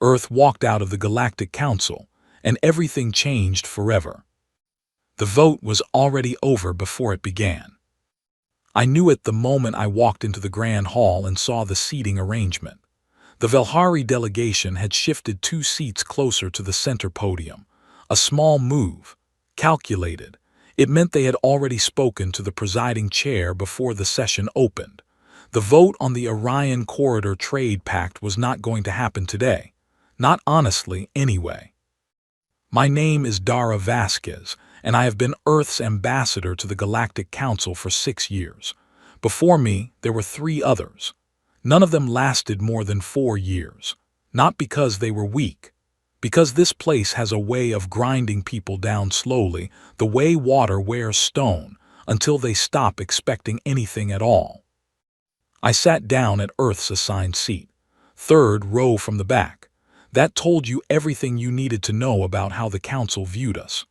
Earth walked out of the Galactic Council, and everything changed forever. The vote was already over before it began. I knew it the moment I walked into the Grand Hall and saw the seating arrangement. The Velhari delegation had shifted 2 seats closer to the center podium. A small move, calculated. It meant they had already spoken to the presiding chair before the session opened. The vote on the Orion Corridor Trade Pact was not going to happen today. Not honestly, anyway. My name is Dara Vasquez, and I have been Earth's ambassador to the Galactic Council for 6 years. Before me, there were 3 others. None of them lasted more than 4 years. Not because they were weak. Because this place has a way of grinding people down slowly, the way water wears stone, until they stop expecting anything at all. I sat down at Earth's assigned seat, 3rd row from the back. That told you everything you needed to know about how the Council viewed us.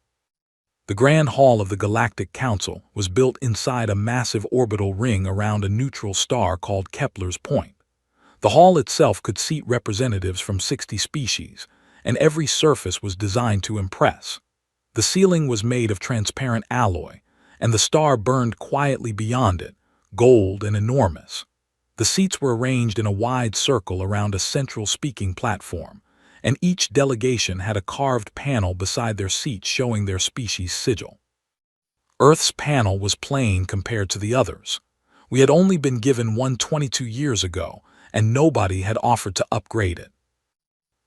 The Grand Hall of the Galactic Council was built inside a massive orbital ring around a neutral star called Kepler's Point. The hall itself could seat representatives from 60 species, and every surface was designed to impress. The ceiling was made of transparent alloy, and the star burned quietly beyond it, gold and enormous. The seats were arranged in a wide circle around a central speaking platform, and each delegation had a carved panel beside their seat showing their species sigil. Earth's panel was plain compared to the others. We had only been given one 22 years ago, and nobody had offered to upgrade it.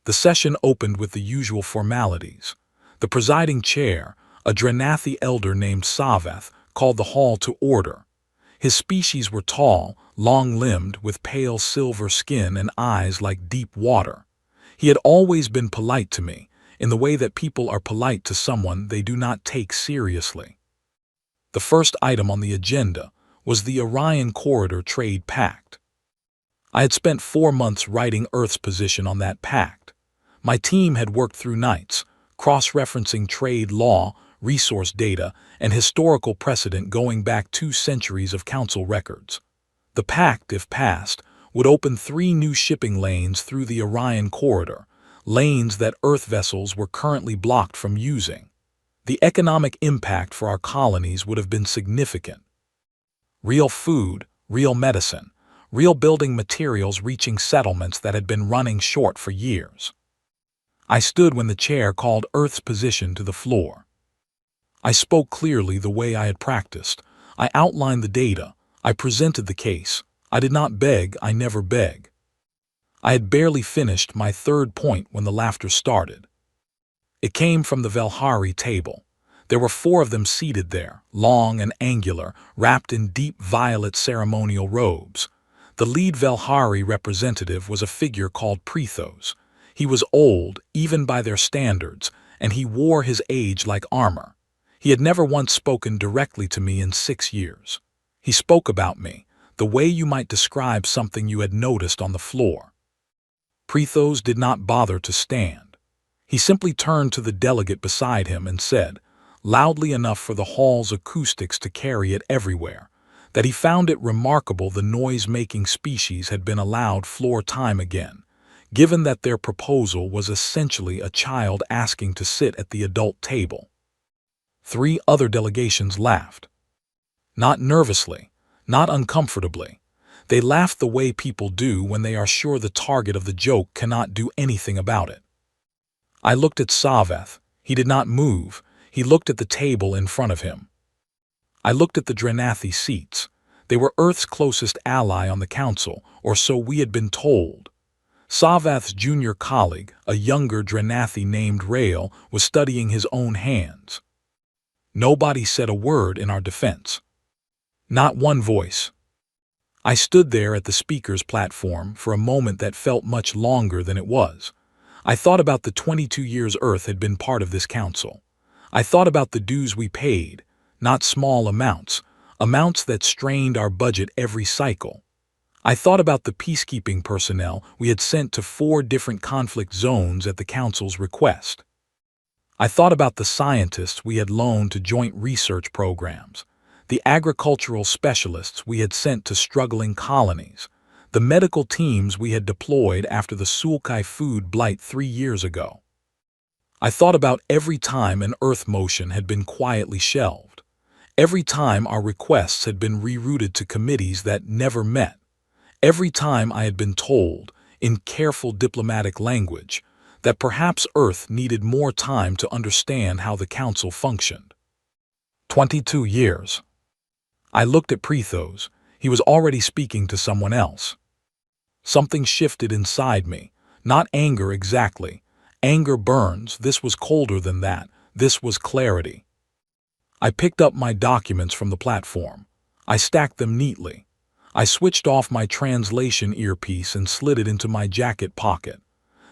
The session opened with the usual formalities. The presiding chair, a Drenathi elder named Saveth, called the hall to order. His species were tall, long-limbed, with pale silver skin and eyes like deep water. He had always been polite to me, in the way that people are polite to someone they do not take seriously. The first item on the agenda was the Orion Corridor Trade Pact. I had spent 4 months writing Earth's position on that pact. My team had worked through nights, cross-referencing trade law, resource data, and historical precedent going back 2 centuries of Council records. The pact, if passed, would open 3 new shipping lanes through the Orion Corridor, lanes that Earth vessels were currently blocked from using. The economic impact for our colonies would have been significant. Real food, real medicine, real building materials reaching settlements that had been running short for years. I stood when the chair called Earth's position to the floor. I spoke clearly the way I had practiced. I outlined the data. I presented the case. I did not beg, I never beg. I had barely finished my 3rd point when the laughter started. It came from the Velhari table. There were 4 of them seated there, long and angular, wrapped in deep violet ceremonial robes. The lead Velhari representative was a figure called Prethos. He was old, even by their standards, and he wore his age like armor. He had never once spoken directly to me in 6 years. He spoke about me, the way you might describe something you had noticed on the floor. Prethos did not bother to stand. He simply turned to the delegate beside him and said, loudly enough for the hall's acoustics to carry it everywhere, that he found it remarkable the noise-making species had been allowed floor time again, given that their proposal was essentially a child asking to sit at the adult table. 3 other delegations laughed. Not nervously, not uncomfortably. They laughed the way people do when they are sure the target of the joke cannot do anything about it. I looked at Saveth. He did not move. He looked at the table in front of him. I looked at the Drenathi seats. They were Earth's closest ally on the Council, or so we had been told. Saveth's junior colleague, a younger Drenathi named Rael, was studying his own hands. Nobody said a word in our defense. Not one voice. I stood there at the speaker's platform for a moment that felt much longer than it was. I thought about the 22 years Earth had been part of this council. I thought about the dues we paid, not small amounts, amounts that strained our budget every cycle. I thought about the peacekeeping personnel we had sent to 4 different conflict zones at the council's request. I thought about the scientists we had loaned to joint research programs, the agricultural specialists we had sent to struggling colonies, the medical teams we had deployed after the Sulkai food blight 3 years ago. I thought about every time an Earth motion had been quietly shelved, every time our requests had been rerouted to committees that never met, every time I had been told, in careful diplomatic language, that perhaps Earth needed more time to understand how the Council functioned. 22 years. I looked at Prethos. He was already speaking to someone else. Something shifted inside me. Not anger exactly. Anger burns. This was colder than that. This was clarity. I picked up my documents from the platform. I stacked them neatly. I switched off my translation earpiece and slid it into my jacket pocket.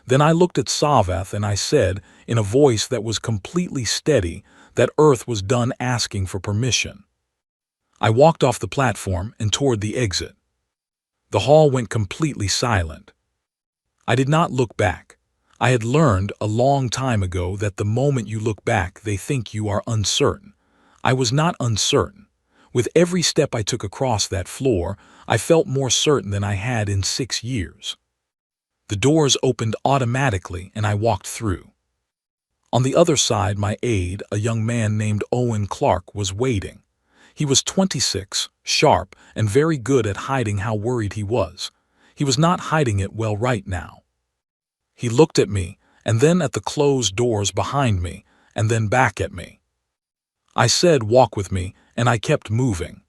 Then I looked at Savath and I said, in a voice that was completely steady, that Earth was done asking for permission. I walked off the platform and toward the exit. The hall went completely silent. I did not look back. I had learned a long time ago that the moment you look back, they think you are uncertain. I was not uncertain. With every step I took across that floor, I felt more certain than I had in 6 years. The doors opened automatically and I walked through. On the other side, my aide, a young man named Owen Clark, was waiting. He was 26, sharp, and very good at hiding how worried he was. He was not hiding it well right now. He looked at me, and then at the closed doors behind me, and then back at me. I said, "Walk with me," and I kept moving.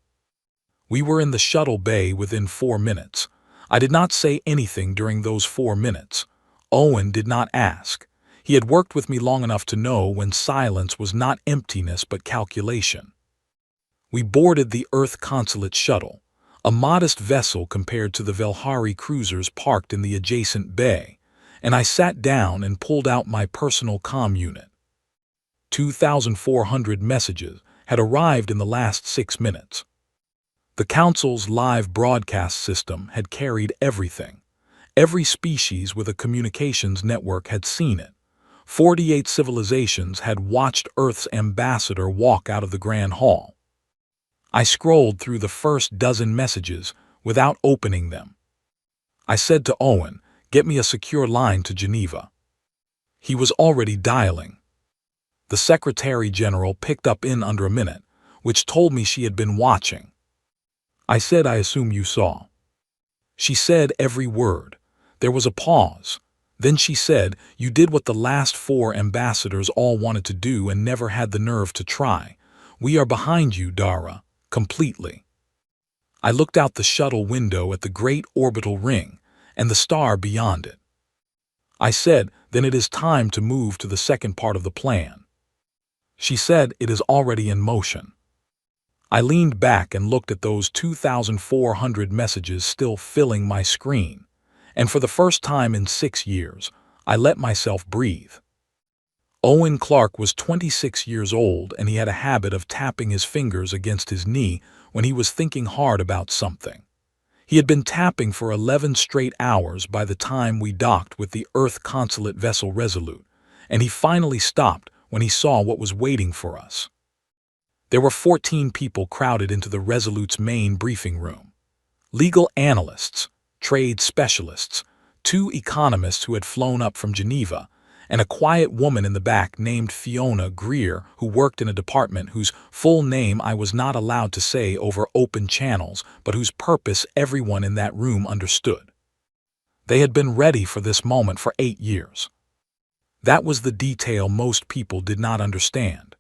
We were in the shuttle bay within 4 minutes. I did not say anything during those 4 minutes. Owen did not ask. He had worked with me long enough to know when silence was not emptiness but calculation. We boarded the Earth Consulate shuttle, a modest vessel compared to the Velhari cruisers parked in the adjacent bay, and I sat down and pulled out my personal comm unit. 2,400 messages had arrived in the last 6 minutes. The Council's live broadcast system had carried everything. Every species with a communications network had seen it. 48 civilizations had watched Earth's ambassador walk out of the Grand Hall. I scrolled through the first dozen messages without opening them. I said to Owen, "Get me a secure line to Geneva." He was already dialing. The Secretary General picked up in under a minute, which told me she had been watching. I said, "I assume you saw." She said every word. There was a pause. Then she said, "You did what the last 4 ambassadors all wanted to do and never had the nerve to try. We are behind you, Dara. Completely." I looked out the shuttle window at the great orbital ring and the star beyond it. I said, "Then it is time to move to the second part of the plan." She said, "It is already in motion." I leaned back and looked at those 2,400 messages still filling my screen, and for the first time in 6 years, I let myself breathe. Owen Clark was 26 years old and he had a habit of tapping his fingers against his knee when he was thinking hard about something. He had been tapping for 11 straight hours by the time we docked with the Earth Consulate vessel Resolute, and he finally stopped when he saw what was waiting for us. There were 14 people crowded into the Resolute's main briefing room. Legal analysts, trade specialists, 2 economists who had flown up from Geneva, and a quiet woman in the back named Fiona Greer who worked in a department whose full name I was not allowed to say over open channels, but whose purpose everyone in that room understood. They had been ready for this moment for 8 years. That was the detail most people did not understand.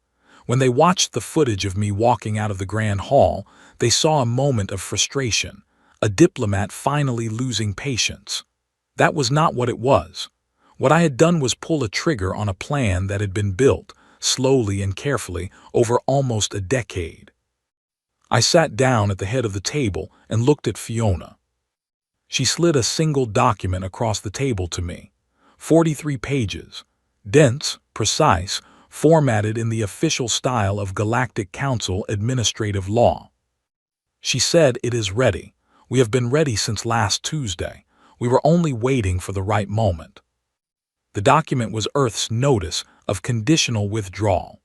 When they watched the footage of me walking out of the Grand Hall, they saw a moment of frustration, a diplomat finally losing patience. That was not what it was. What I had done was pull a trigger on a plan that had been built, slowly and carefully, over almost a decade. I sat down at the head of the table and looked at Fiona. She slid a single document across the table to me. 43 pages. Dense, precise, formatted in the official style of Galactic Council administrative law. She said, "It is ready. We have been ready since last Tuesday. We were only waiting for the right moment." The document was Earth's notice of conditional withdrawal.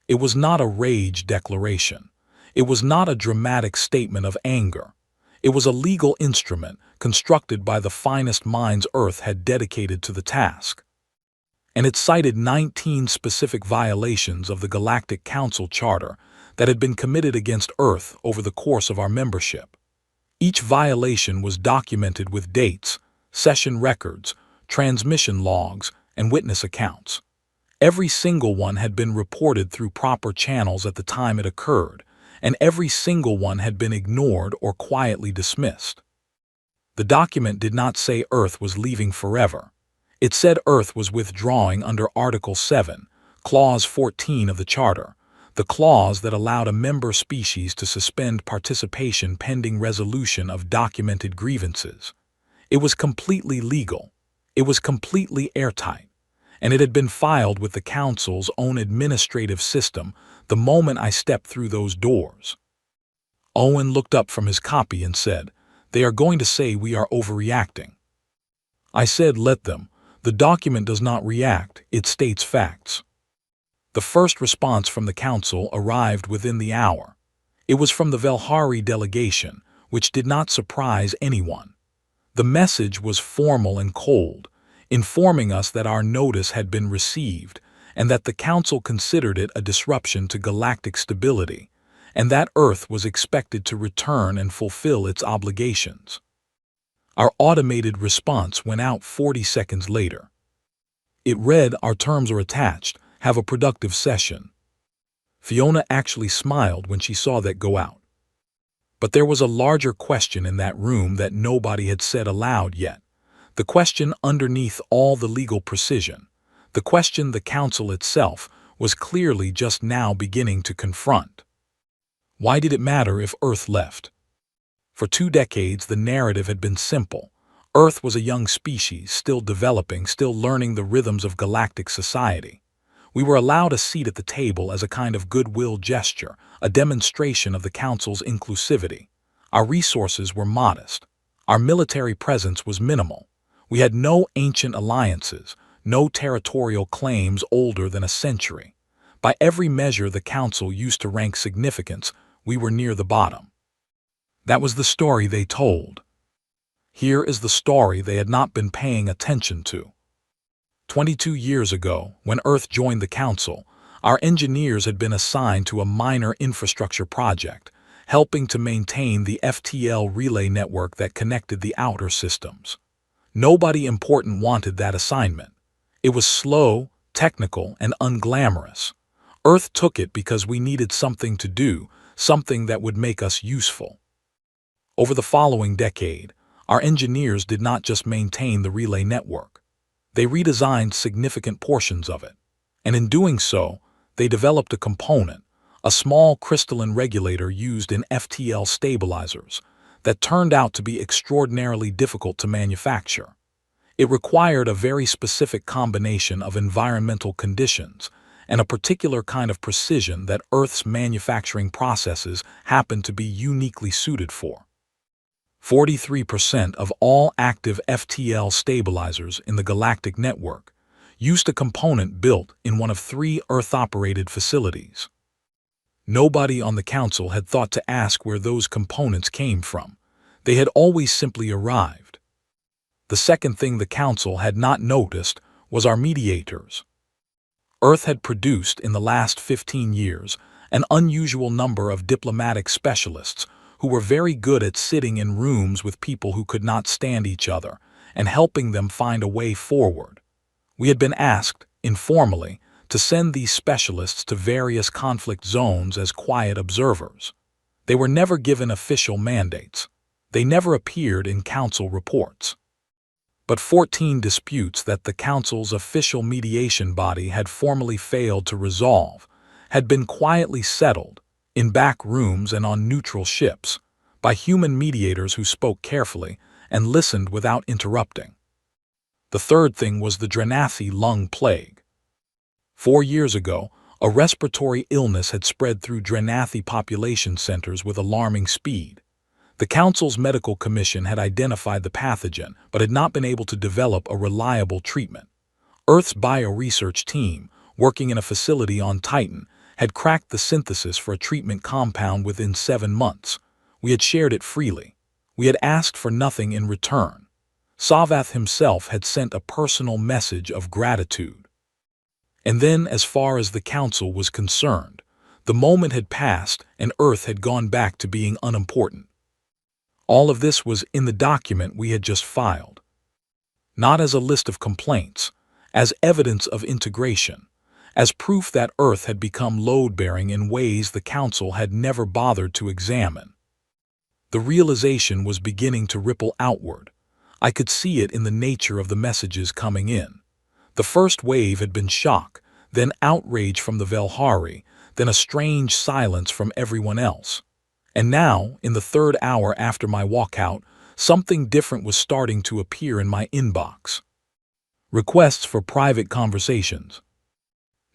It was not a rage declaration. It was not a dramatic statement of anger. It was a legal instrument constructed by the finest minds Earth had dedicated to the task. And it cited 19 specific violations of the Galactic Council Charter that had been committed against Earth over the course of our membership. Each violation was documented with dates, session records, transmission logs, and witness accounts. Every single one had been reported through proper channels at the time it occurred, and every single one had been ignored or quietly dismissed. The document did not say Earth was leaving forever. It said Earth was withdrawing under Article 7, Clause 14 of the Charter, the clause that allowed a member species to suspend participation pending resolution of documented grievances. It was completely legal. It was completely airtight, and it had been filed with the Council's own administrative system the moment I stepped through those doors. Owen looked up from his copy and said, "They are going to say we are overreacting." I said, "Let them. The document does not react, it states facts." The first response from the Council arrived within the hour. It was from the Velhari delegation, which did not surprise anyone. The message was formal and cold, informing us that our notice had been received and that the Council considered it a disruption to galactic stability, and that Earth was expected to return and fulfill its obligations. Our automated response went out 40 seconds later. It read, "Our terms are attached. Have a productive session." Fiona actually smiled when she saw that go out. But there was a larger question in that room that nobody had said aloud yet. The question underneath all the legal precision. The question the Council itself was clearly just now beginning to confront. Why did it matter if Earth left? For 2 decades, the narrative had been simple. Earth was a young species, still developing, still learning the rhythms of galactic society. We were allowed a seat at the table as a kind of goodwill gesture, a demonstration of the Council's inclusivity. Our resources were modest. Our military presence was minimal. We had no ancient alliances, no territorial claims older than a century. By every measure the Council used to rank significance, we were near the bottom. That was the story they told. Here is the story they had not been paying attention to. 22 years ago, when Earth joined the Council, our engineers had been assigned to a minor infrastructure project, helping to maintain the FTL relay network that connected the outer systems. Nobody important wanted that assignment. It was slow, technical, and unglamorous. Earth took it because we needed something to do, something that would make us useful. Over the following decade, our engineers did not just maintain the relay network. They redesigned significant portions of it, and in doing so, they developed a component, a small crystalline regulator used in FTL stabilizers, that turned out to be extraordinarily difficult to manufacture. It required a very specific combination of environmental conditions and a particular kind of precision that Earth's manufacturing processes happened to be uniquely suited for. 43% of all active FTL stabilizers in the galactic network used a component built in one of 3 Earth-operated facilities. Nobody on the Council had thought to ask where those components came from. They had always simply arrived. The second thing the Council had not noticed was our mediators. Earth had produced, in the last 15 years, an unusual number of diplomatic specialists who were very good at sitting in rooms with people who could not stand each other and helping them find a way forward. We had been asked, informally, to send these specialists to various conflict zones as quiet observers. They were never given official mandates. They never appeared in Council reports. But 14 disputes that the Council's official mediation body had formally failed to resolve had been quietly settled, in back rooms and on neutral ships, by human mediators who spoke carefully and listened without interrupting. The third thing was the Drenathi lung plague. 4 years ago, a respiratory illness had spread through Drenathi population centers with alarming speed. The Council's medical commission had identified the pathogen but had not been able to develop a reliable treatment. Earth's bioresearch team, working in a facility on Titan, had cracked the synthesis for a treatment compound within 7 months. We had shared it freely. We had asked for nothing in return. Savath himself had sent a personal message of gratitude. And then, as far as the council was concerned, the moment had passed and Earth had gone back to being unimportant. All of this was in the document we had just filed. Not as a list of complaints, as evidence of integration, as proof that Earth had become load-bearing in ways the Council had never bothered to examine. The realization was beginning to ripple outward. I could see it in the nature of the messages coming in. The first wave had been shock, then outrage from the Velhari, then a strange silence from everyone else. And now, in the third hour after my walkout, something different was starting to appear in my inbox. Requests for private conversations.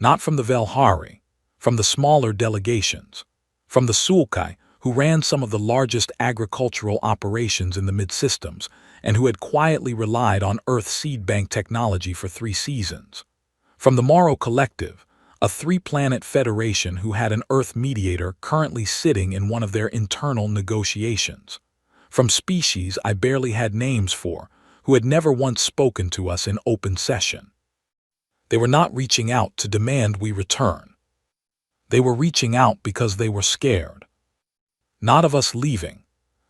Not from the Velhari, from the smaller delegations. From the Sulkai, who ran some of the largest agricultural operations in the mid-systems and who had quietly relied on Earth seed bank technology for 3 seasons. From the Morrow Collective, a 3-planet federation who had an Earth mediator currently sitting in one of their internal negotiations. From species I barely had names for, who had never once spoken to us in open session. They were not reaching out to demand we return. They were reaching out because they were scared. Not of us leaving.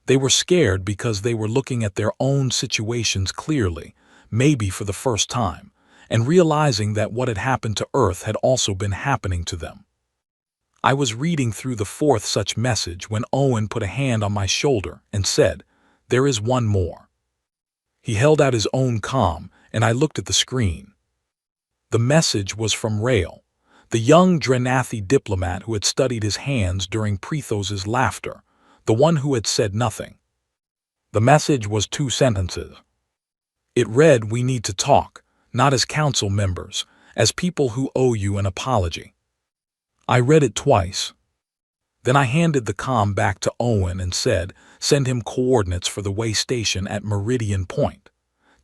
They were scared because they were looking at their own situations clearly, maybe for the first time, and realizing that what had happened to Earth had also been happening to them. I was reading through the 4th such message when Owen put a hand on my shoulder and said, "There is one more." He held out his own comm, and I looked at the screen. The message was from Rael, the young Drenathi diplomat who had studied his hands during Prethos's laughter, the one who had said nothing. The message was 2 sentences. It read, "We need to talk, not as council members, as people who owe you an apology." I read it twice. Then I handed the comm back to Owen and said, "Send him coordinates for the way station at Meridian Point.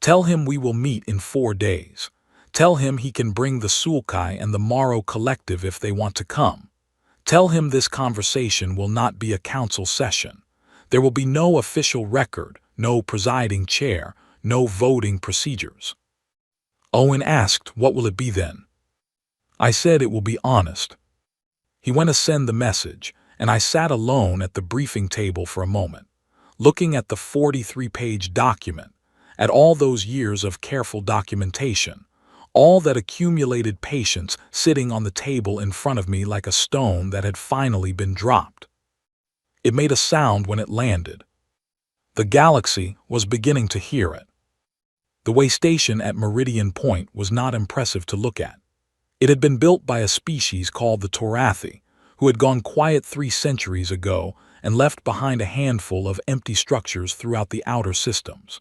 Tell him we will meet in 4 days. Tell him he can bring the Sulkai and the Morrow Collective if they want to come. Tell him this conversation will not be a council session. There will be no official record, no presiding chair, no voting procedures." Owen asked, "What will it be then?" I said it will be honest. He went to send the message, and I sat alone at the briefing table for a moment, looking at the 43-page document, at all those years of careful documentation, all that accumulated patience sitting on the table in front of me like a stone that had finally been dropped. It made a sound when it landed. The galaxy was beginning to hear it. The way station at Meridian Point was not impressive to look at. It had been built by a species called the Torathi, who had gone quiet 3 centuries ago and left behind a handful of empty structures throughout the outer systems.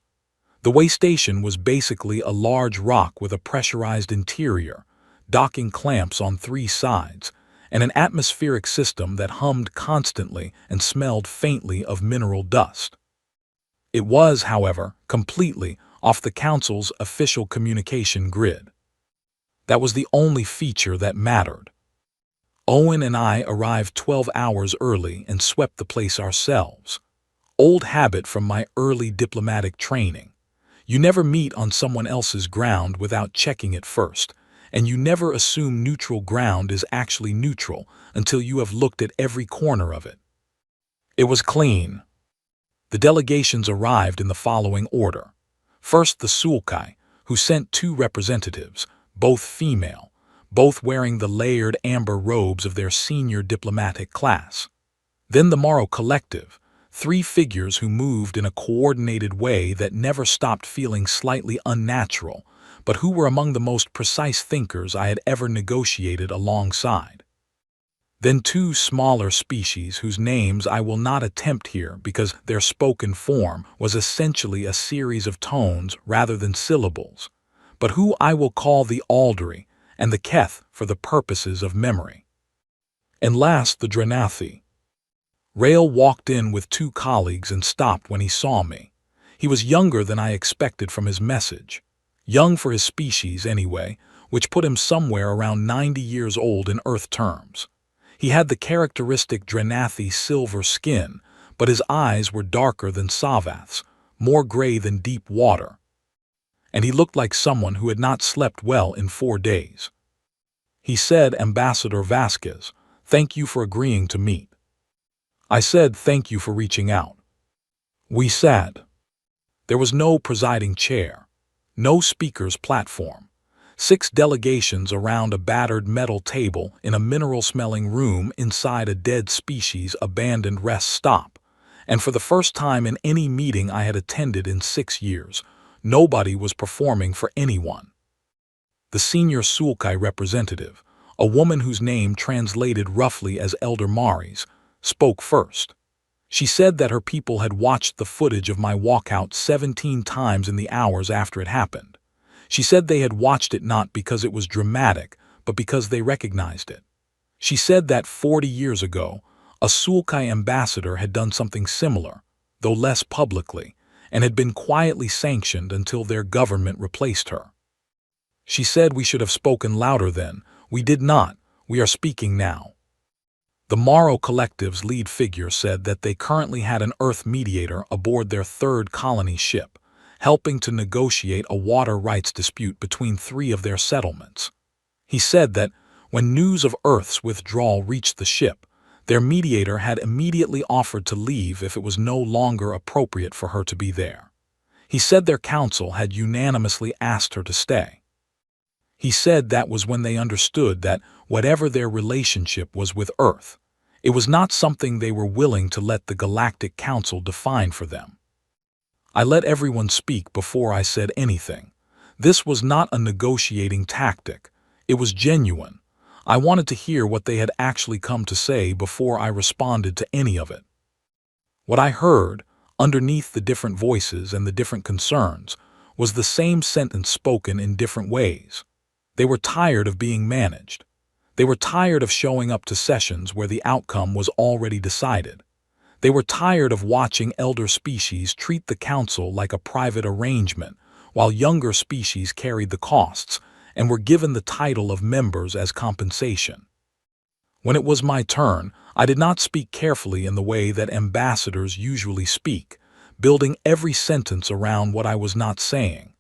The way station was basically a large rock with a pressurized interior, docking clamps on 3 sides, and an atmospheric system that hummed constantly and smelled faintly of mineral dust. It was, however, completely off the Council's official communication grid. That was the only feature that mattered. Owen and I arrived 12 hours early and swept the place ourselves. Old habit from my early diplomatic training. You never meet on someone else's ground without checking it first, and you never assume neutral ground is actually neutral until you have looked at every corner of it. It was clean. The delegations arrived in the following order. First, the Sulkai, who sent 2 representatives, both female, both wearing the layered amber robes of their senior diplomatic class. Then the Morrow Collective, 3 figures who moved in a coordinated way that never stopped feeling slightly unnatural, but who were among the most precise thinkers I had ever negotiated alongside. Then 2 smaller species whose names I will not attempt here because their spoken form was essentially a series of tones rather than syllables, but who I will call the Aldri and the Keth for the purposes of memory. And last, the Drenathi. Rael walked in with 2 colleagues and stopped when he saw me. He was younger than I expected from his message. Young for his species, anyway, which put him somewhere around 90 years old in Earth terms. He had the characteristic Drenathi silver skin, but his eyes were darker than Savath's, more gray than deep water. And he looked like someone who had not slept well in 4 days. He said, "Ambassador Vasquez, thank you for agreeing to meet." I said, "Thank you for reaching out." We sat. There was no presiding chair, no speaker's platform. 6 delegations around a battered metal table in a mineral-smelling room inside a dead species abandoned rest stop. And for the first time in any meeting I had attended in 6 years, nobody was performing for anyone. The senior Sulkai representative, a woman whose name translated roughly as Elder Mari's, spoke first. She said that her people had watched the footage of my walkout 17 times in the hours after it happened. She said they had watched it not because it was dramatic, but because they recognized it. She said that 40 years ago, a Sulkai ambassador had done something similar, though less publicly, and had been quietly sanctioned until their government replaced her. She said we should have spoken louder then. We did not. We are speaking now. The Morrow Collective's lead figure said that they currently had an Earth mediator aboard their 3rd colony ship, helping to negotiate a water rights dispute between 3 of their settlements. He said that when news of Earth's withdrawal reached the ship, their mediator had immediately offered to leave if it was no longer appropriate for her to be there. He said their council had unanimously asked her to stay. He said that was when they understood that whatever their relationship was with Earth, it was not something they were willing to let the Galactic Council define for them. I let everyone speak before I said anything. This was not a negotiating tactic. It was genuine. I wanted to hear what they had actually come to say before I responded to any of it. What I heard, underneath the different voices and the different concerns, was the same sentence spoken in different ways. They were tired of being managed. They were tired of showing up to sessions where the outcome was already decided. They were tired of watching elder species treat the council like a private arrangement, while younger species carried the costs and were given the title of members as compensation. When it was my turn, I did not speak carefully in the way that ambassadors usually speak, building every sentence around what I was not saying.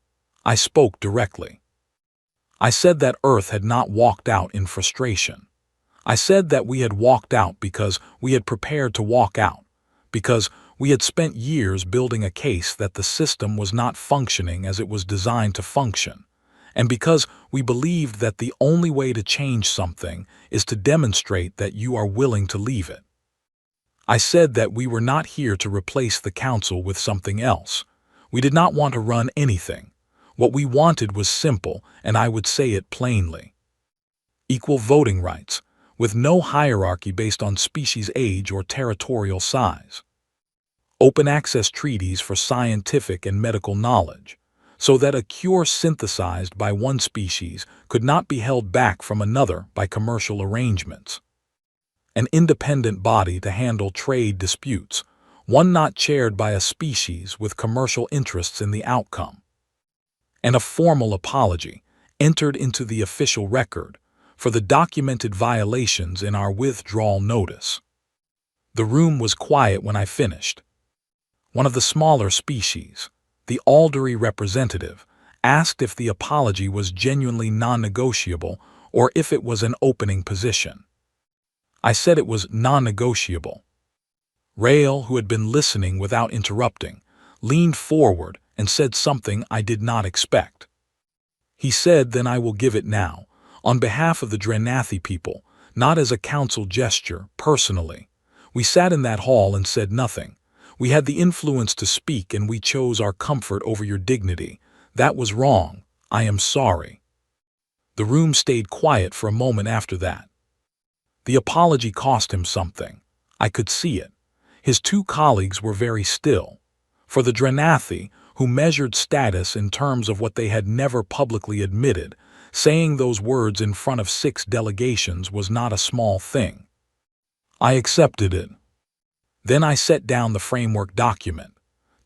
I spoke directly. I said that Earth had not walked out in frustration. I said that we had walked out because we had prepared to walk out, because we had spent years building a case that the system was not functioning as it was designed to function, and because we believed that the only way to change something is to demonstrate that you are willing to leave it. I said that we were not here to replace the council with something else. We did not want to run anything. What we wanted was simple, and I would say it plainly. Equal voting rights, with no hierarchy based on species age or territorial size. Open access treaties for scientific and medical knowledge, so that a cure synthesized by one species could not be held back from another by commercial arrangements. An independent body to handle trade disputes, one not chaired by a species with commercial interests in the outcome. And a formal apology, entered into the official record, for the documented violations in our withdrawal notice. The room was quiet when I finished. One of the smaller species, the Aldery representative, asked if the apology was genuinely non-negotiable or if it was an opening position. I said it was non-negotiable. Rael, who had been listening without interrupting, leaned forward and said something I did not expect. He said, "Then I will give it now, on behalf of the Drenathi people, not as a council gesture, personally. We sat in that hall and said nothing. We had the influence to speak and we chose our comfort over your dignity. That was wrong. I am sorry." The room stayed quiet for a moment after that. The apology cost him something. I could see it. His 2 colleagues were very still. For the Drenathi, who measured status in terms of what they had never publicly admitted, saying those words in front of 6 delegations was not a small thing. I accepted it. Then I set down the framework document,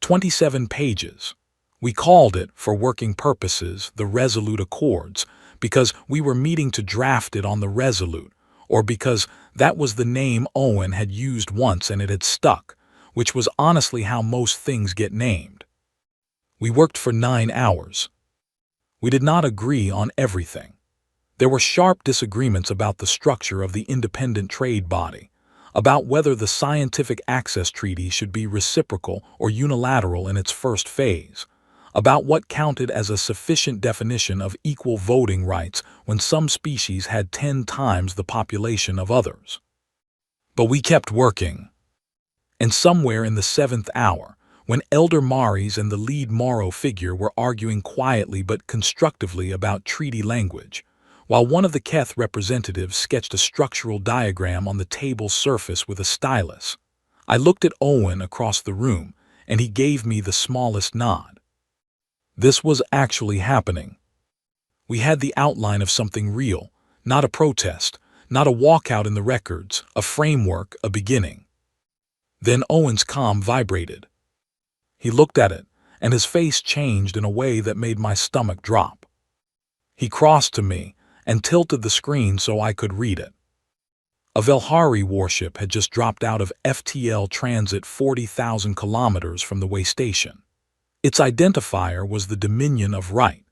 27 pages. We called it, for working purposes, the Resolute Accords, because we were meeting to draft it on the Resolute, or because that was the name Owen had used once and it had stuck. which was honestly how most things get named. We worked for 9 hours. We did not agree on everything. There were sharp disagreements about the structure of the independent trade body, about whether the scientific access treaty should be reciprocal or unilateral in its first phase, about what counted as a sufficient definition of equal voting rights when some species had 10 times the population of others. But we kept working. And somewhere in the 7th hour, when Elder Maris and the lead Morrow figure were arguing quietly but constructively about treaty language, while one of the Keth representatives sketched a structural diagram on the table's surface with a stylus, I looked at Owen across the room, and he gave me the smallest nod. This was actually happening. We had the outline of something real, not a protest, not a walkout in the records, a framework, a beginning. Then Owen's comm vibrated. He looked at it, and his face changed in a way that made my stomach drop. He crossed to me and tilted the screen so I could read it. A Velhari warship had just dropped out of FTL transit 40,000 kilometers from the way station. Its identifier was the Dominion of Right,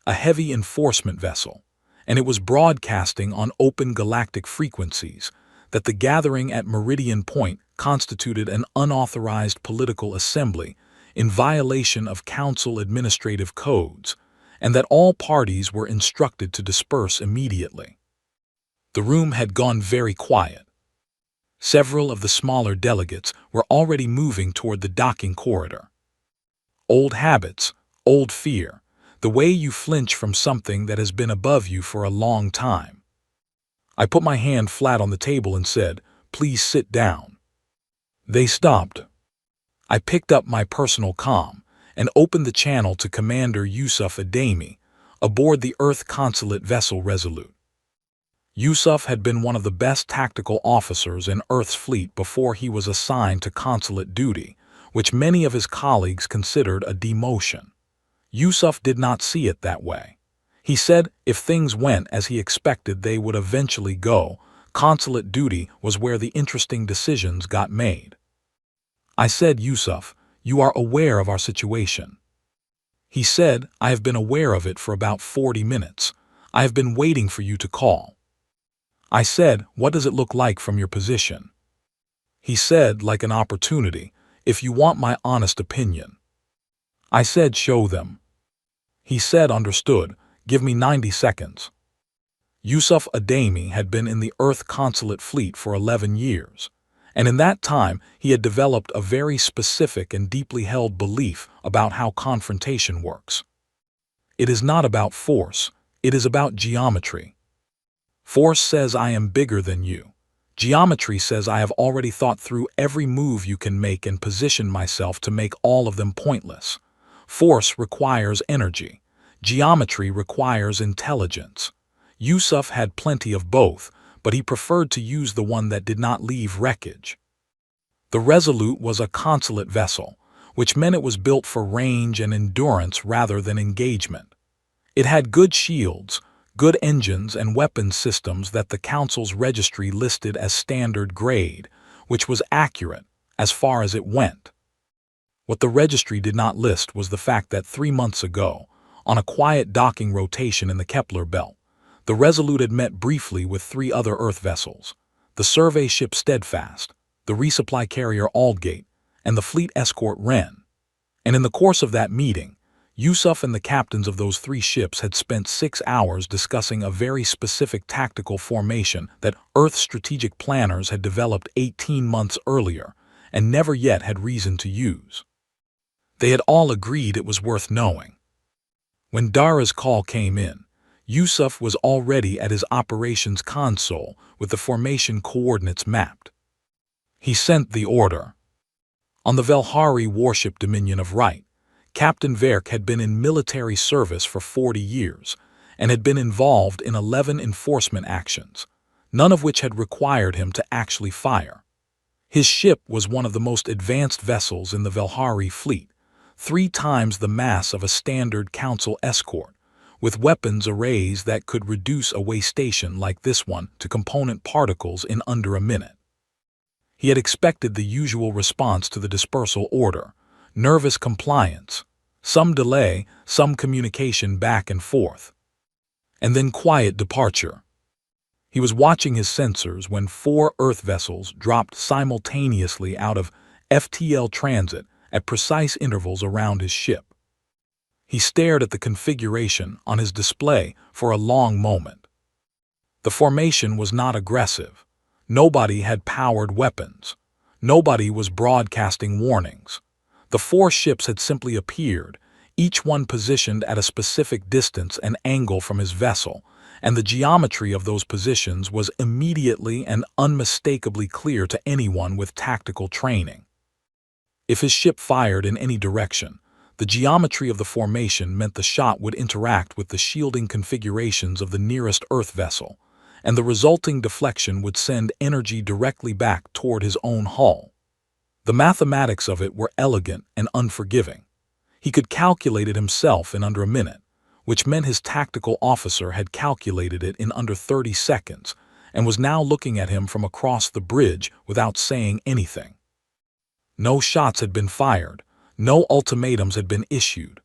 a heavy enforcement vessel, and it was broadcasting on open galactic frequencies that the gathering at Meridian Point constituted an unauthorized political assembly in violation of council administrative codes, and that all parties were instructed to disperse immediately. The room had gone very quiet. Several of the smaller delegates were already moving toward the docking corridor. Old habits, old fear, the way you flinch from something that has been above you for a long time. I put my hand flat on the table and said, "Please sit down." They stopped. I picked up my personal comm and opened the channel to Commander Yusuf Ademi, aboard the Earth Consulate vessel Resolute. Yusuf had been one of the best tactical officers in Earth's fleet before he was assigned to consulate duty, which many of his colleagues considered a demotion. Yusuf did not see it that way. He said if things went as he expected they would eventually go, consulate duty was where the interesting decisions got made. I said, "Yusuf, you are aware of our situation." He said, "I have been aware of it for about 40 minutes. I have been waiting for you to call." I said, "What does it look like from your position?" He said, "Like an opportunity, if you want my honest opinion." I said, "Show them." He said, "Understood. Give me 90 seconds." Yusuf Ademi had been in the Earth Consulate fleet for 11 years, and in that time he had developed a very specific and deeply held belief about how confrontation works. It is not about force, it is about geometry. Force says I am bigger than you. Geometry says I have already thought through every move you can make and positioned myself to make all of them pointless. Force requires energy. Geometry requires intelligence. Yusuf had plenty of both, but he preferred to use the one that did not leave wreckage. The Resolute was a consulate vessel, which meant it was built for range and endurance rather than engagement. It had good shields, good engines and weapons systems that the Council's registry listed as standard grade, which was accurate as far as it went. What the registry did not list was the fact that 3 months ago, on a quiet docking rotation in the Kepler belt, the Resolute had met briefly with 3 other Earth vessels, the survey ship Steadfast, the resupply carrier Aldgate, and the fleet escort Wren. And in the course of that meeting, Yusuf and the captains of those 3 ships had spent 6 hours discussing a very specific tactical formation that Earth strategic planners had developed 18 months earlier and never yet had reason to use. They had all agreed it was worth knowing. When Dara's call came in, Yusuf was already at his operations console with the formation coordinates mapped. He sent the order. On the Velhari warship Dominion of Right, Captain Verk had been in military service for 40 years and had been involved in 11 enforcement actions, none of which had required him to actually fire. His ship was one of the most advanced vessels in the Velhari fleet, 3 times the mass of a standard council escort, with weapons arrays that could reduce a way station like this one to component particles in under a minute. He had expected the usual response to the dispersal order: nervous compliance, some delay, some communication back and forth, and then quiet departure. He was watching his sensors when 4 Earth vessels dropped simultaneously out of FTL transit at precise intervals around his ship. He stared at the configuration on his display for a long moment. The formation was not aggressive. Nobody had powered weapons. Nobody was broadcasting warnings. The 4 ships had simply appeared, each one positioned at a specific distance and angle from his vessel, and the geometry of those positions was immediately and unmistakably clear to anyone with tactical training. If his ship fired in any direction, the geometry of the formation meant the shot would interact with the shielding configurations of the nearest Earth vessel, and the resulting deflection would send energy directly back toward his own hull. The mathematics of it were elegant and unforgiving. He could calculate it himself in under a minute, which meant his tactical officer had calculated it in under 30 seconds and was now looking at him from across the bridge without saying anything. No shots had been fired. No ultimatums had been issued.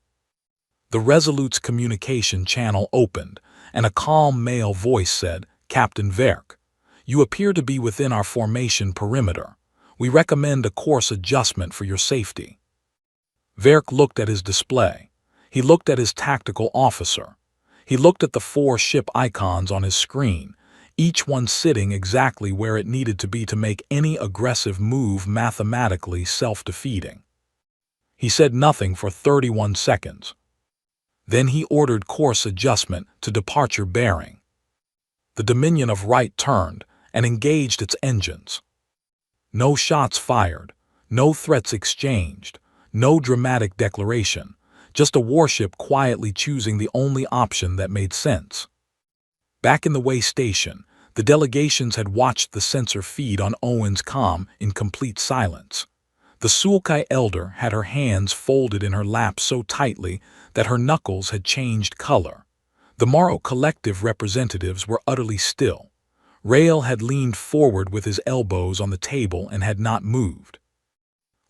The Resolute's communication channel opened, and a calm male voice said, "Captain Verk, you appear to be within our formation perimeter. We recommend a course adjustment for your safety." Verk looked at his display. He looked at his tactical officer. He looked at the 4 ship icons on his screen, each one sitting exactly where it needed to be to make any aggressive move mathematically self-defeating. He said nothing for 31 seconds. Then he ordered course adjustment to departure bearing. The Dominion of Right turned and engaged its engines. No shots fired, no threats exchanged, no dramatic declaration, just a warship quietly choosing the only option that made sense. Back in the way station, the delegations had watched the sensor feed on Owen's comm in complete silence. The Sulkai elder had her hands folded in her lap so tightly that her knuckles had changed color. The Morrow collective representatives were utterly still. Rael had leaned forward with his elbows on the table and had not moved.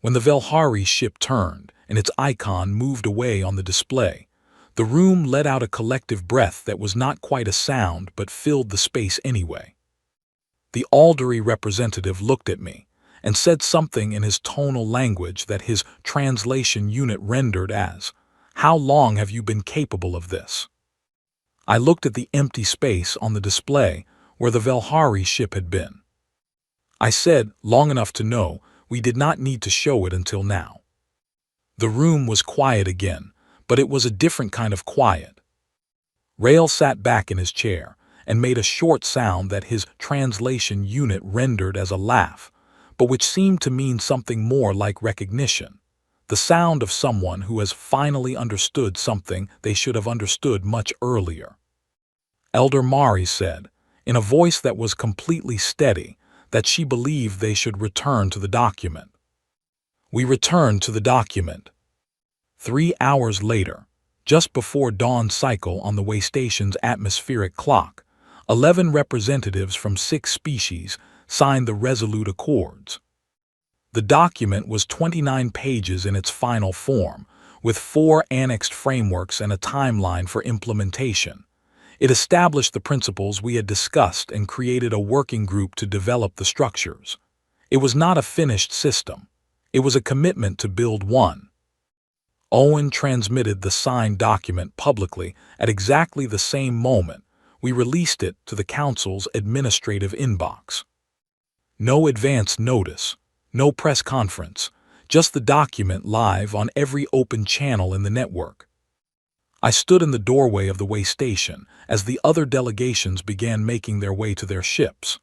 When the Velhari ship turned and its icon moved away on the display, the room let out a collective breath that was not quite a sound but filled the space anyway. The Alderi representative looked at me and said something in his tonal language that his translation unit rendered as, "How long have you been capable of this?" I looked at the empty space on the display where the Velhari ship had been. I said, "Long enough to know we did not need to show it until now." The room was quiet again, but it was a different kind of quiet. Rael sat back in his chair and made a short sound that his translation unit rendered as a laugh, but which seemed to mean something more like recognition, the sound of someone who has finally understood something they should have understood much earlier. Elder Mari said, in a voice that was completely steady, that she believed they should return to the document. We returned to the document. 3 hours later, just before dawn cycle on the way station's atmospheric clock, 11 representatives from 6 species signed the Resolute Accords. The document was 29 pages in its final form, with 4 annexed frameworks and a timeline for implementation. It established the principles we had discussed and created a working group to develop the structures. It was not a finished system. It was a commitment to build one. Owen transmitted the signed document publicly at exactly the same moment we released it to the Council's administrative inbox. No advance notice, no press conference, just the document live on every open channel in the network. I stood in the doorway of the way station as the other delegations began making their way to their ships.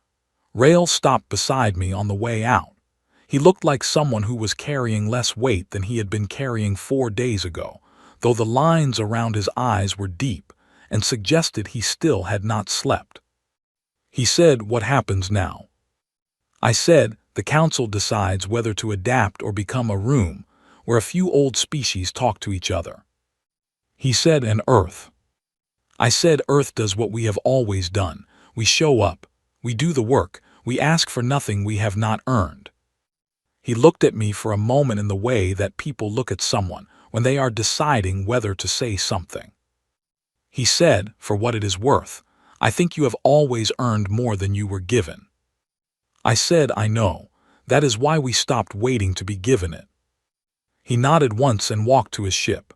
Rael stopped beside me on the way out. He looked like someone who was carrying less weight than he had been carrying 4 days ago, though the lines around his eyes were deep and suggested he still had not slept. He said, "What happens now?" I said, "The Council decides whether to adapt or become a room where a few old species talk to each other." He said, "And Earth?" I said, "Earth does what we have always done. We show up, we do the work, We ask for nothing we have not earned. He looked at me for a moment in the way that people look at someone when they are deciding whether to say something. He said, "For what it is worth, I think you have always earned more than you were given." I said, "I know. That is why we stopped waiting to be given it." He nodded once and walked to his ship.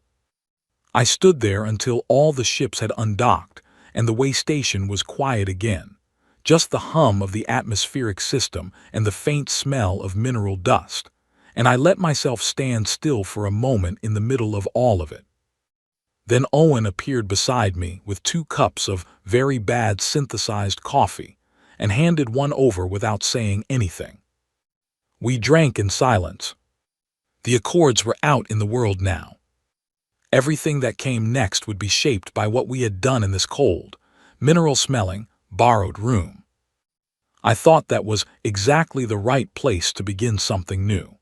I stood there until all the ships had undocked and the way station was quiet again, just the hum of the atmospheric system and the faint smell of mineral dust, and I let myself stand still for a moment in the middle of all of it. Then Owen appeared beside me with 2 cups of very bad synthesized coffee and handed one over without saying anything. We drank in silence. The Accords were out in the world now. Everything that came next would be shaped by what we had done in this cold, mineral-smelling, borrowed room. I thought that was exactly the right place to begin something new.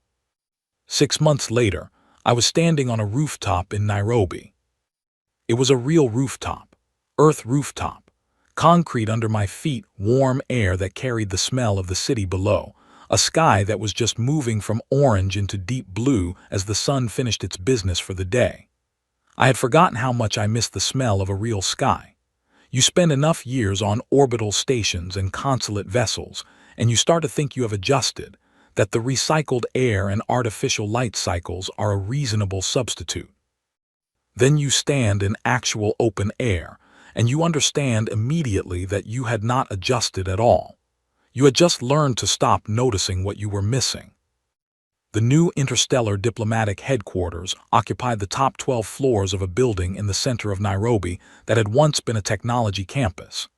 6 months later, I was standing on a rooftop in Nairobi. It was a real rooftop, earth rooftop, concrete under my feet, warm air that carried the smell of the city below, a sky that was just moving from orange into deep blue as the sun finished its business for the day. I had forgotten how much I missed the smell of a real sky. You spend enough years on orbital stations and consulate vessels, and you start to think you have adjusted, that the recycled air and artificial light cycles are a reasonable substitute. Then you stand in actual open air, and you understand immediately that you had not adjusted at all. You had just learned to stop noticing what you were missing. The new interstellar diplomatic headquarters occupied the top 12 floors of a building in the center of Nairobi that had once been a technology campus.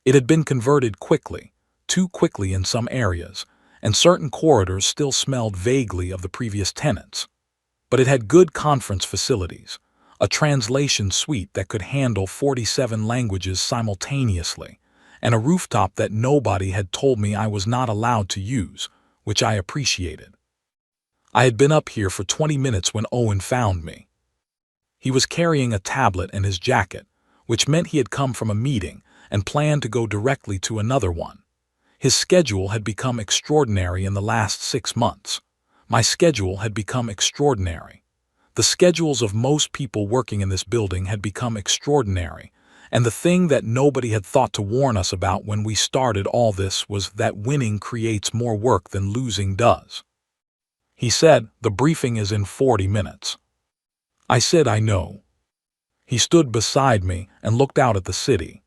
It had been converted quickly, too quickly in some areas, and certain corridors still smelled vaguely of the previous tenants. But it had good conference facilities, a translation suite that could handle 47 languages simultaneously, and a rooftop that nobody had told me I was not allowed to use, which I appreciated. I had been up here for 20 minutes when Owen found me. He was carrying a tablet and his jacket, which meant he had come from a meeting and planned to go directly to another one. His schedule had become extraordinary in the last 6 months. My schedule had become extraordinary. The schedules of most people working in this building had become extraordinary, and the thing that nobody had thought to warn us about when we started all this was that winning creates more work than losing does. He said, "The briefing is in 40 minutes. I said, "I know." He stood beside me and looked out at the city.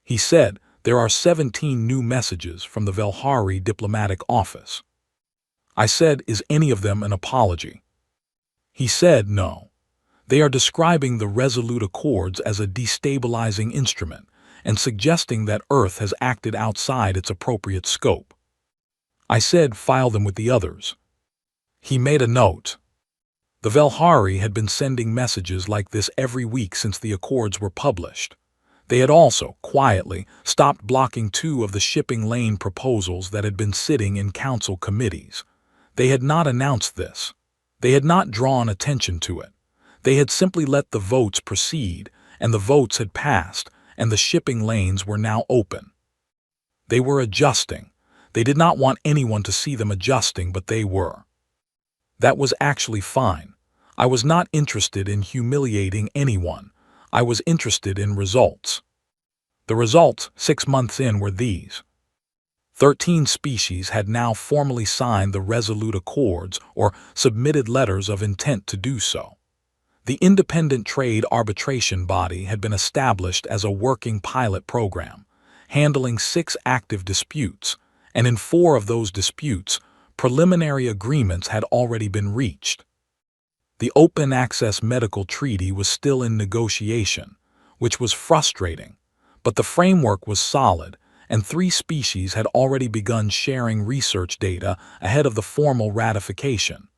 He said, "There are 17 new messages from the Velhari diplomatic office." I said, "Is any of them an apology?" He said, "No. They are describing the Resolute Accords as a destabilizing instrument and suggesting that Earth has acted outside its appropriate scope." I said, "File them with the others." He made a note. The Velhari had been sending messages like this every week since the Accords were published. They had also, quietly, stopped blocking 2 of the shipping lane proposals that had been sitting in council committees. They had not announced this. They had not drawn attention to it. They had simply let the votes proceed, and the votes had passed, and the shipping lanes were now open. They were adjusting. They did not want anyone to see them adjusting, but they were. That was actually fine. I was not interested in humiliating anyone. I was interested in results. The results, 6 months in, were these. 13 species had now formally signed the Resolute Accords or submitted letters of intent to do so. The Independent Trade Arbitration Body had been established as a working pilot program, handling 6 active disputes, and in 4 of those disputes, preliminary agreements had already been reached. The Open Access Medical Treaty was still in negotiation, which was frustrating, but the framework was solid, and 3 species had already begun sharing research data ahead of the formal ratification,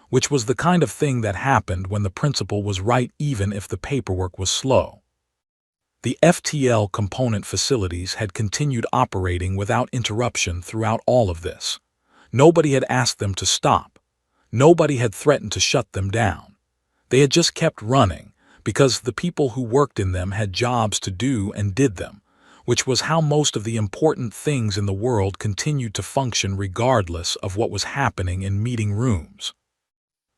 which was the kind of thing that happened when the principle was right even if the paperwork was slow. The FTL component facilities had continued operating without interruption throughout all of this. Nobody had asked them to stop. Nobody had threatened to shut them down. They had just kept running because the people who worked in them had jobs to do and did them, which was how most of the important things in the world continued to function regardless of what was happening in meeting rooms.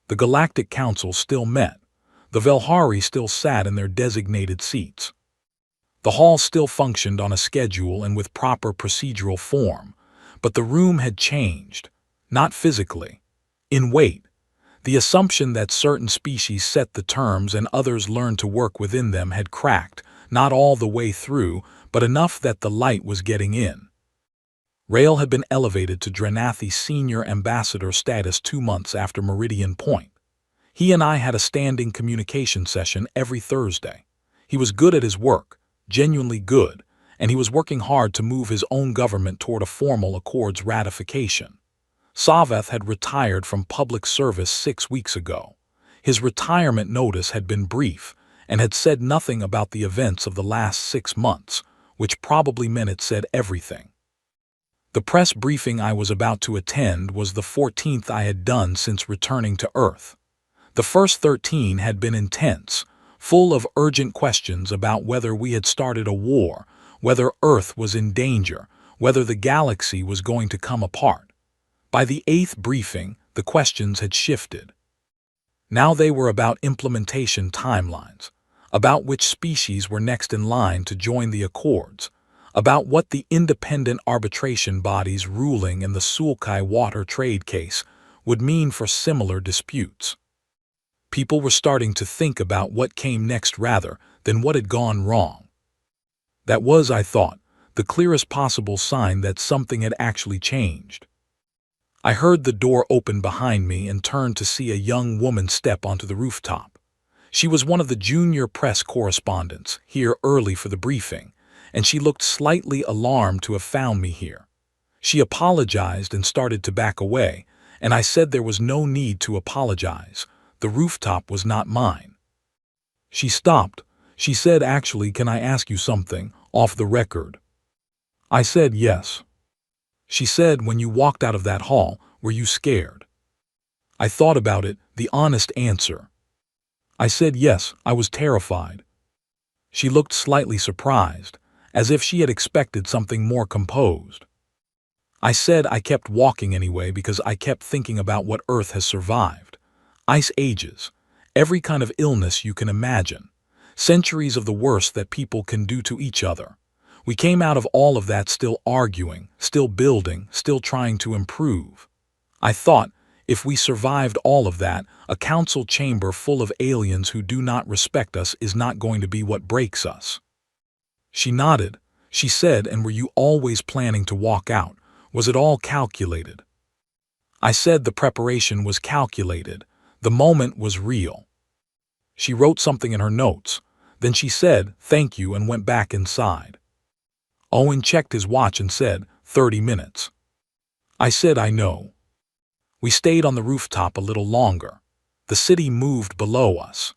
The Galactic Council still met. The Velhari still sat in their designated seats. The hall still functioned on a schedule and with proper procedural form, but the room had changed, not physically, in weight. The assumption that certain species set the terms and others learned to work within them had cracked, not all the way through, but enough that the light was getting in. Rael had been elevated to Drenathi's senior ambassador status 2 months after Meridian Point. He and I had a standing communication session every Thursday. He was good at his work, genuinely good, and he was working hard to move his own government toward a formal accord's ratification. Saveth had retired from public service 6 weeks ago. His retirement notice had been brief and had said nothing about the events of the last 6 months, which probably meant it said everything. The press briefing I was about to attend was the 14th I had done since returning to Earth. The first 13 had been intense, full of urgent questions about whether we had started a war, whether Earth was in danger, whether the galaxy was going to come apart. By the 8th briefing, the questions had shifted. Now they were about implementation timelines, about which species were next in line to join the Accords, about what the independent arbitration bodies ruling in the Sulkai water trade case would mean for similar disputes. People were starting to think about what came next rather than what had gone wrong. That was, I thought, the clearest possible sign that something had actually changed. I heard the door open behind me and turned to see a young woman step onto the rooftop. She was one of the junior press correspondents, here early for the briefing, and she looked slightly alarmed to have found me here. She apologized and started to back away, and I said there was no need to apologize. The rooftop was not mine. She stopped. She said, "Actually, can I ask you something, off the record?" I said yes. She said, "When you walked out of that hall, were you scared?" I thought about it, the honest answer. I said yes, I was terrified. She looked slightly surprised, as if she had expected something more composed. I said I kept walking anyway because I kept thinking about what Earth has survived. Ice ages, every kind of illness you can imagine, centuries of the worst that people can do to each other. We came out of all of that still arguing, still building, still trying to improve. I thought, if we survived all of that, a council chamber full of aliens who do not respect us is not going to be what breaks us. She nodded. She said, "And were you always planning to walk out? Was it all calculated?" I said the preparation was calculated. The moment was real. She wrote something in her notes. Then she said, "Thank you," and went back inside. Owen checked his watch and said, 30 minutes. I said, "I know." We stayed on the rooftop a little longer. The city moved below us.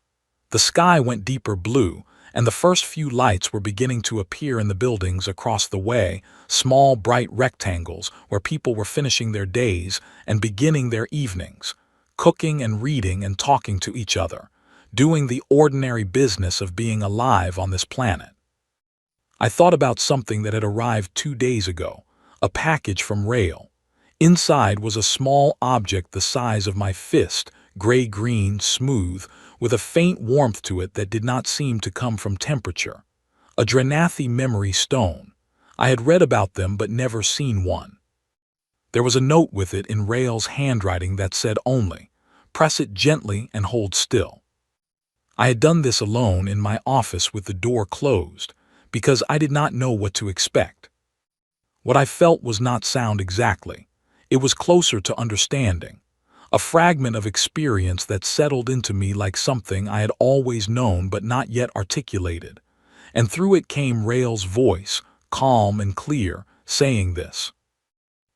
The sky went deeper blue, and the first few lights were beginning to appear in the buildings across the way, small bright rectangles where people were finishing their days and beginning their evenings, cooking and reading and talking to each other, doing the ordinary business of being alive on this planet. I thought about something that had arrived 2 days ago, a package from Rael. Inside was a small object the size of my fist, gray-green, smooth, with a faint warmth to it that did not seem to come from temperature. A Drenathi memory stone. I had read about them but never seen one. There was a note with it in Rael's handwriting that said only, "Press it gently and hold still." I had done this alone in my office with the door closed, because I did not know what to expect. What I felt was not sound exactly. It was closer to understanding, a fragment of experience that settled into me like something I had always known but not yet articulated. And through it came Rael's voice, calm and clear, saying this.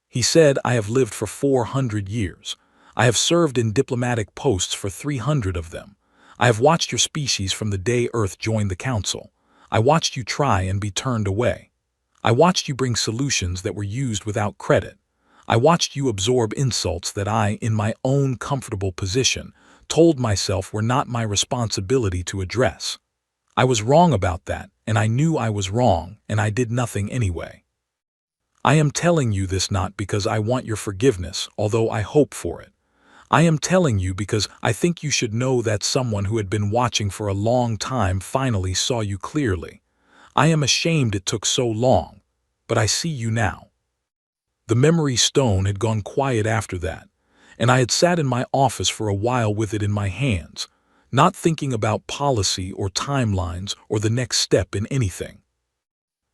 He said, "I have lived for 400 years. I have served in diplomatic posts for 300 of them. I have watched your species from the day Earth joined the Council. I watched you try and be turned away. I watched you bring solutions that were used without credit. I watched you absorb insults that I, in my own comfortable position, told myself were not my responsibility to address. I was wrong about that, and I knew I was wrong, and I did nothing anyway. I am telling you this not because I want your forgiveness, although I hope for it. I am telling you because I think you should know that someone who had been watching for a long time finally saw you clearly. I am ashamed it took so long, but I see you now. The memory stone had gone quiet after that, and I had sat in my office for a while with it in my hands, not thinking about policy or timelines or the next step in anything.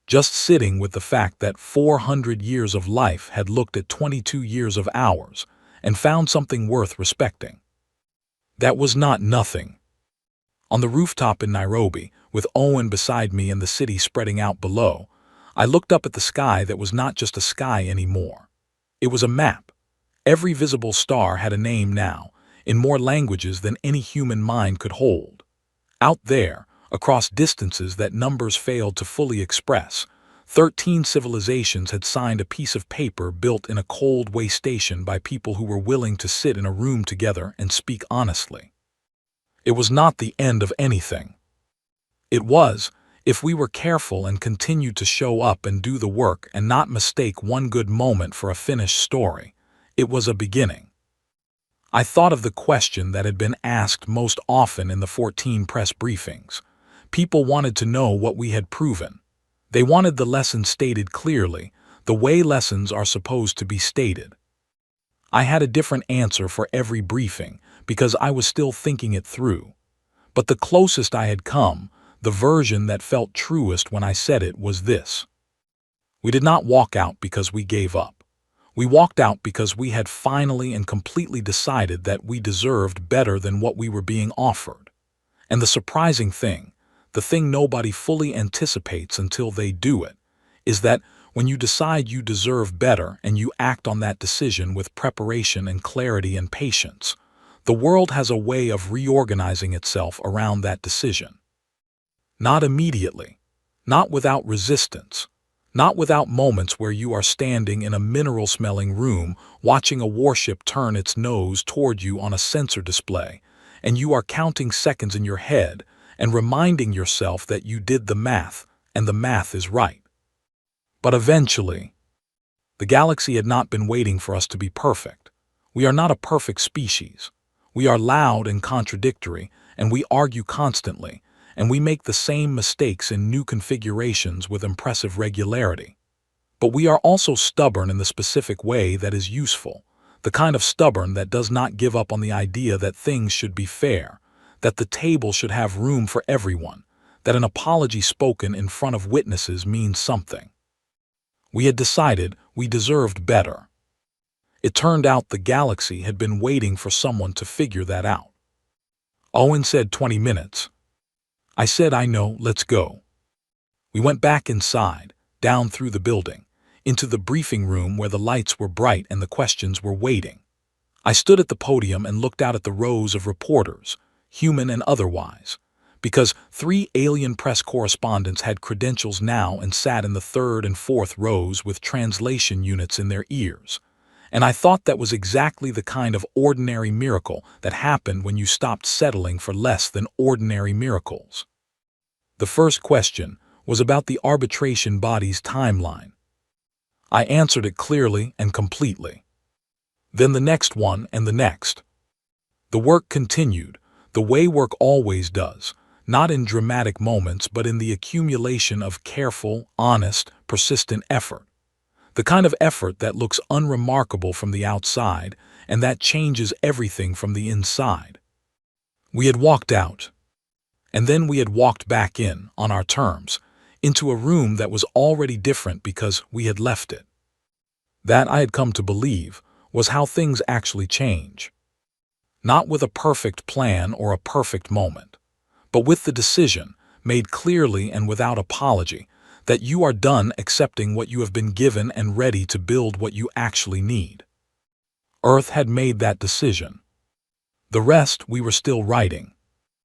Just sitting with the fact that 400 years of life had looked at 22 years of ours and found something worth respecting. That was not nothing. On the rooftop in Nairobi, with Owen beside me and the city spreading out below, I looked up at the sky that was not just a sky anymore. It was a map. Every visible star had a name now, in more languages than any human mind could hold. Out there, across distances that numbers failed to fully express, 13 civilizations had signed a piece of paper built in a cold way station by people who were willing to sit in a room together and speak honestly. It was not the end of anything. It was, if we were careful and continued to show up and do the work and not mistake one good moment for a finished story, it was a beginning. I thought of the question that had been asked most often in the 14 press briefings. People wanted to know what we had proven. They wanted the lesson stated clearly, the way lessons are supposed to be stated. I had a different answer for every briefing because I was still thinking it through. But the closest I had come, the version that felt truest when I said it, was this. We did not walk out because we gave up. We walked out because we had finally and completely decided that we deserved better than what we were being offered. And the surprising thing, the thing nobody fully anticipates until they do it, is that when you decide you deserve better and you act on that decision with preparation and clarity and patience, the world has a way of reorganizing itself around that decision. Not immediately, not without resistance, not without moments where you are standing in a mineral-smelling room watching a warship turn its nose toward you on a sensor display, and you are counting seconds in your head and reminding yourself that you did the math and the math is right. But eventually, the galaxy had not been waiting for us to be perfect. We are not a perfect species. We are loud and contradictory, and we argue constantly, and we make the same mistakes in new configurations with impressive regularity. But we are also stubborn in the specific way that is useful, the kind of stubborn that does not give up on the idea that things should be fair, that the table should have room for everyone, that an apology spoken in front of witnesses means something. We had decided we deserved better. It turned out the galaxy had been waiting for someone to figure that out. Owen said 20 minutes. I said, I know, let's go. We went back inside, down through the building, into the briefing room where the lights were bright and the questions were waiting. I stood at the podium and looked out at the rows of reporters, human and otherwise, because 3 alien press correspondents had credentials now and sat in the 3rd and 4th rows with translation units in their ears. And I thought that was exactly the kind of ordinary miracle that happened when you stopped settling for less than ordinary miracles. The first question was about the arbitration body's timeline. I answered it clearly and completely. Then the next one and the next. The work continued, the way work always does, not in dramatic moments but in the accumulation of careful, honest, persistent effort. The kind of effort that looks unremarkable from the outside and that changes everything from the inside. We had walked out, and then we had walked back in, on our terms, into a room that was already different because we had left it. That, I had come to believe, was how things actually change. Not with a perfect plan or a perfect moment, but with the decision, made clearly and without apology, that you are done accepting what you have been given and ready to build what you actually need. Earth had made that decision. The rest we were still writing.